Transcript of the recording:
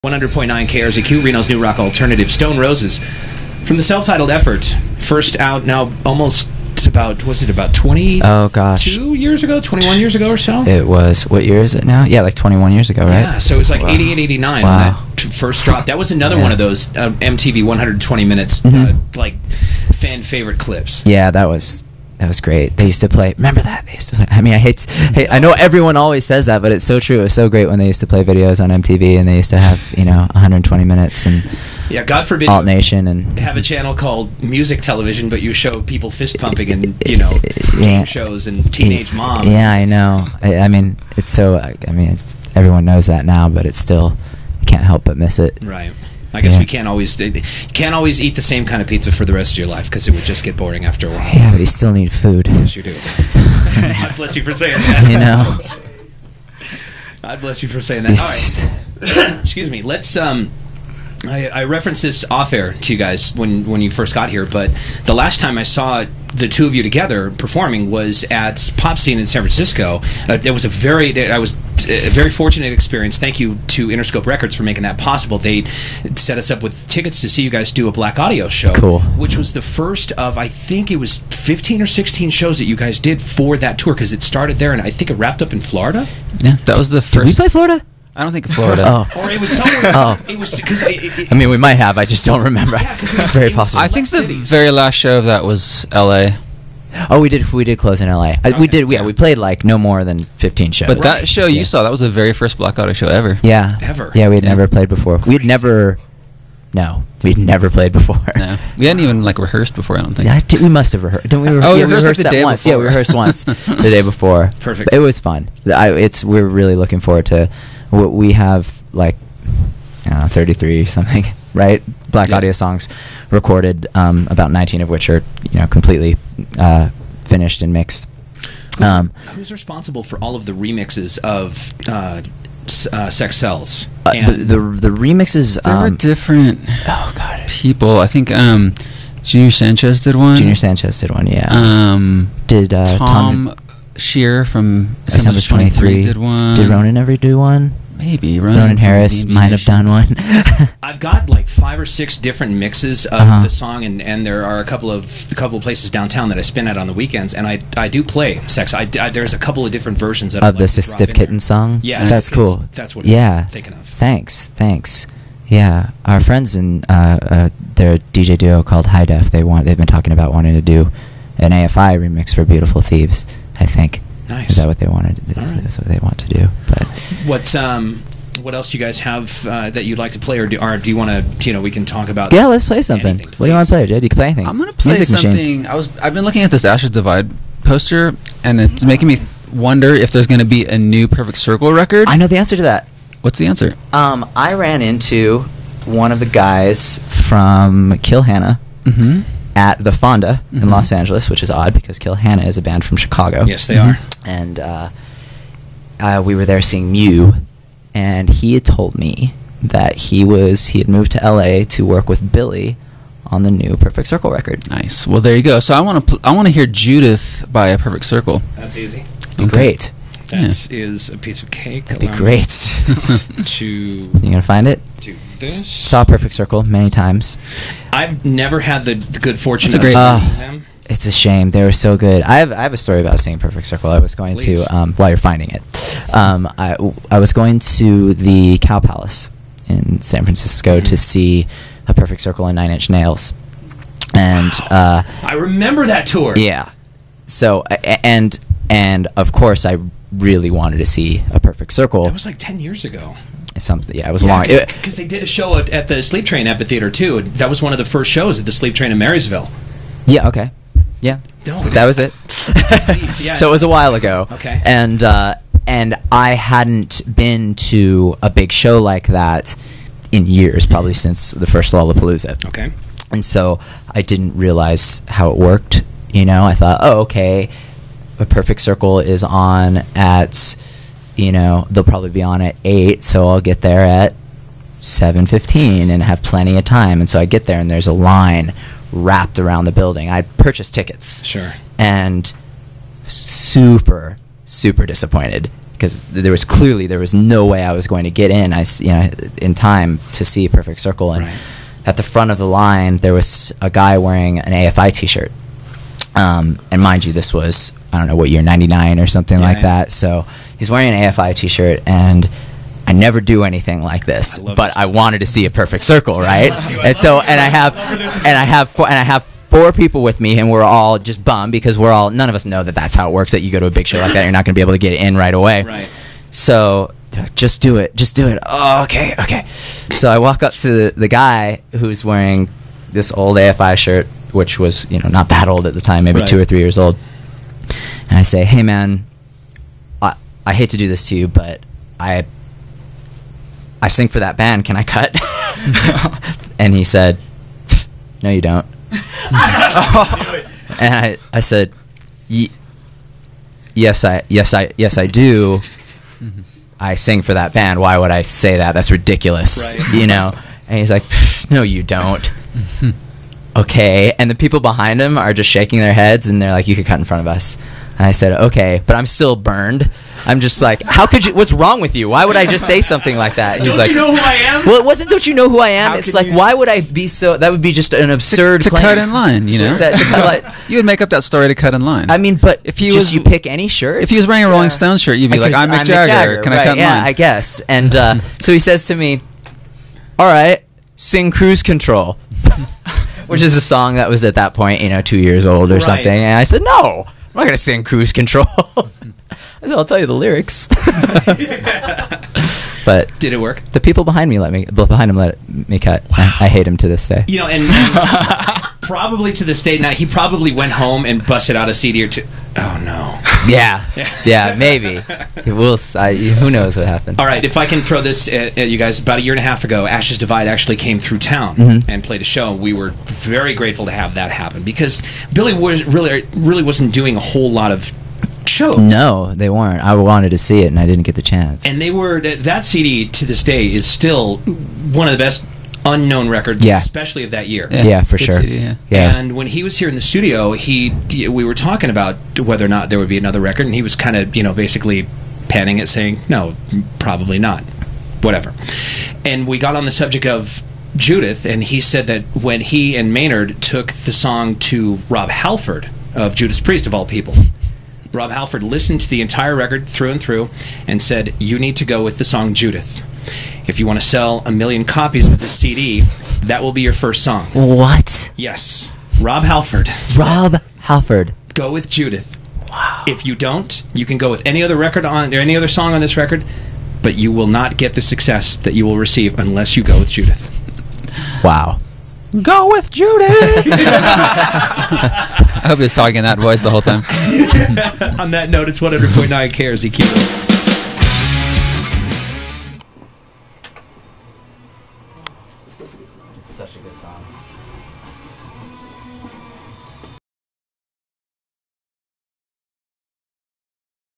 100.9 KRZQ, Reno's new rock alternative, Stone Roses. From the self-titled effort, first out now almost about, was it about 22 years ago, 21 years ago or so? It was, what year is it now? Yeah, like 21 years ago, right? Yeah, so it was like 88, 89 when that first dropped. That was another one of those MTV 120 minutes, like, fan favorite clips. Yeah, that was great. They used to play. Remember that? They used to play. I mean, I know everyone always says that, but it's so true. It was so great when they used to play videos on MTV, and they used to have 120 minutes and God forbid Alt Nation and have a channel called Music Television, but you show people fist pumping and game shows and teenage moms. Yeah, I know. I mean, it's so. I mean, everyone knows that now, but it's still, you can't help but miss it. Right. I guess we can't always eat the same kind of pizza for the rest of your life because it would just get boring after a while. Yeah, but you still need food. Yes, you do. God bless you for saying that. God bless you for saying that. All right. Excuse me. Let's. I referenced this off air to you guys when you first got here, but the last time I saw the two of you together performing was at Pop Scene in San Francisco. It was a very fortunate experience. Thank you to Interscope Records for making that possible. They set us up with tickets to see you guys do a Black Audio show, which was the first of, I think it was 15 or 16 shows that you guys did for that tour, because it started there and I think it wrapped up in Florida. Yeah, that was the first. Did we play Florida? I don't think Florida. Or it was somewhere. It was because I mean, we might have. I just don't remember. Yeah, it's very possible. I think the very last show of that was L.A. Oh, we did close in L.A. We did. Yeah, we played like no more than 15 shows. But that show you saw, that was the very first Black Audio show ever. Yeah, Yeah, we had never played before. We'd never played before. No, we hadn't even rehearsed before. I don't think. Yeah, we must have rehearsed. Don't we? We rehearsed the day once. before. Yeah, we rehearsed once the day before. Perfect. It was fun. We're really looking forward to what we have. Like, I don't know, 33 something, right? Black Audio songs recorded, about 19 of which are completely finished and mixed. Who's responsible for all of the remixes of Sex Cells? The remixes. There were different people. I think Junior Sanchez did one. Yeah. Did Tom Shear from December 23 did one. Did Ronan ever do one? Maybe Ronan Harris might have done one. I've got like 5 or 6 different mixes of the song, and there are a couple of places downtown that I spin at on the weekends, and I do play Sex. There's a couple of different versions of the Stiff Kitten song. Yeah, that's cool. That's what I'm thinking of. Thanks. Yeah, our friends in their DJ duo called High Def. They've been talking about wanting to do an AFI remix for Beautiful Thieves, I think. Nice. Is that what they wanted? That's what they want to do. But what else you guys have that you'd like to play, or do you want to? We can talk about. Yeah, let's play something. What do you want to play, Jed? You can play anything. I'm gonna play something. I've been looking at this Ashes Divide poster, and it's making me wonder if there's going to be a new Perfect Circle record. I know the answer to that. What's the answer? I ran into one of the guys from Kill Hannah. At the Fonda in Los Angeles, which is odd because Kill Hannah is a band from Chicago. Yes, they are. And we were there seeing Mew, and he had told me that he had moved to LA to work with Billy on the new Perfect Circle record. Nice. Well, there you go. So I want to hear Judith by a Perfect Circle. That's easy. Okay. Great. That is a piece of cake. That'd be great. You gonna find it? Do this. Saw Perfect Circle many times. I've never had the good fortune of seeing them. It's a shame. They were so good. I have a story about seeing Perfect Circle. I was going to while you're finding it. I was going to the Cow Palace in San Francisco to see a Perfect Circle and 9 Inch Nails, and I remember that tour. Yeah. So and of course I really wanted to see a Perfect Circle. That was like 10 years ago. Something, it was long. Because they did a show at the Sleep Train Amphitheater too. That was one of the first shows at the Sleep Train in Marysville. Yeah. Okay. Yeah. That was it. So it was a while ago. Okay. And I hadn't been to a big show like that in years, probably since the first Lollapalooza. Okay. And so I didn't realize how it worked. I thought, okay, a Perfect Circle is on at. They'll probably be on at 8, so I'll get there at 7:15 and have plenty of time. And so I get there, and there's a line wrapped around the building. I purchased tickets. Sure. And super, super disappointed because there was no way I was going to get in. In time to see Perfect Circle, and at the front of the line there was a guy wearing an AFI T-shirt. And mind you, this was, I don't know what year, 99 or something like that. So he's wearing an AFI T-shirt, and I never do anything like this, but I wanted to see a Perfect Circle, right? I have 4 people with me, and we're all just bummed because none of us know that that's how it works. That you go to a big show like that, you're not going to be able to get in right away. Right. So just do it. Oh, okay. So I walk up to the guy who's wearing this old AFI shirt, which was, not that old at the time, maybe 2 or 3 years old. And I say, hey man, I hate to do this to you, but I sing for that band. Can I cut? And he said, no, you don't. And I said, yes, I do. I sing for that band. Why would I say that? That's ridiculous, And he's like, no, you don't. Okay. And the people behind him are just shaking their heads, and they're like, you could cut in front of us. And I said, okay, but I'm still burned. I'm just like, how could you? What's wrong with you? Why would I just say something like that? He's like, you know who I am? Well, it wasn't. Don't you know who I am? It's like, why would I be so? That would be just an absurd to claim. Cut in line. You would make up that story to cut in line. I mean, but if you pick any shirt. If he was wearing a Rolling Stones shirt, you'd be like, I'm Mick Jagger. Can I cut in line? Yeah, I guess. And so he says to me, all right, sing Cruise Control. Which is a song that was at that point, 2 years old or something. And I said, no, I'm not going to sing Cruise Control. I said, I'll tell you the lyrics. But did it work? The people behind him let me cut. I hate him to this day. And probably to this day now, he probably went home and busted out a CD or two. Oh no. Yeah, maybe. Who knows what happened. All right, if I can throw this at you guys, about 1.5 years ago, Ashes Divide actually came through town and played a show. We were very grateful to have that happen because Billy was really wasn't doing a whole lot of shows. No, they weren't. I wanted to see it, and I didn't get the chance. And they were that CD to this day is still one of the best unknown records, especially of that year. Yeah, for sure. CD, And when he was here in the studio, we were talking about whether or not there would be another record, and he was kind of, basically panning it, saying, no, probably not. Whatever. And we got on the subject of Judith, and he said that when he and Maynard took the song to Rob Halford of Judas Priest, of all people, Rob Halford listened to the entire record through and through and said, you need to go with the song Judith. If you want to sell 1 million copies of this CD, that will be your first song. What? Yes. Rob Halford. Rob Halford. Go with Judith. Wow. If you don't, you can go with any other record or any other song on this record, but you will not get the success that you will receive unless you go with Judith. Wow. Go with Judith! I hope he was talking in that voice the whole time. On that note, it's 100.9 KRZQ.